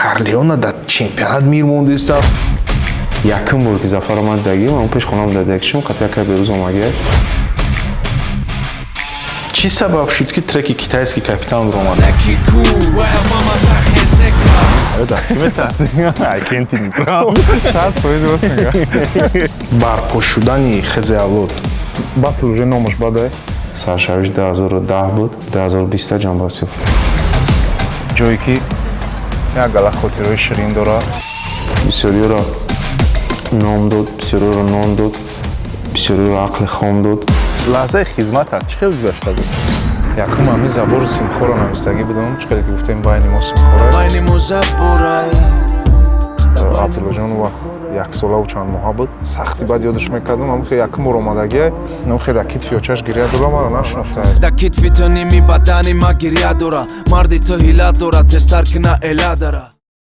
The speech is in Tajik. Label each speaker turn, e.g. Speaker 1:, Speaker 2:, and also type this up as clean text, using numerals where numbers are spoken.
Speaker 1: Corleone да чемпионат мир мондиста.
Speaker 2: Яким бор ки зафар омад даги, ман пеш хонам дадакшим, қатяка берӯзом агар.
Speaker 1: Чӣ сабаб шуд ки треки китайский капитан омад? Барпо шудани хезе авлод.
Speaker 3: Батл уже номаш бадай.
Speaker 2: Саршавиш 2010 буд, 2020 ҷанбас ёфт.
Speaker 3: Ҷое ки як галак хотирои ширин дорад.
Speaker 2: Бисёриёро ном дод, бисёриёро нон дод, бисёриёро ақли хом дод.
Speaker 3: Лаҳзаи хизматат чӣ хел гузашта буд? Якум ҳамин забору симхоро навистагӣ будам, чӣ хеле ки гуфтем байни мо симхора. Абдуллоҷон вақт як солаву чанд моҳа буд. Сахти баъд ёдаш мекардам, ҳам хеле якум бор омадагия, нам хеле дар китфи очаш гиря дора, мара нашунохтааст.
Speaker 4: Дар китфи ту ними бадани ма гиря дора, марди ту ҳила дора, тезтар ки на эла дара.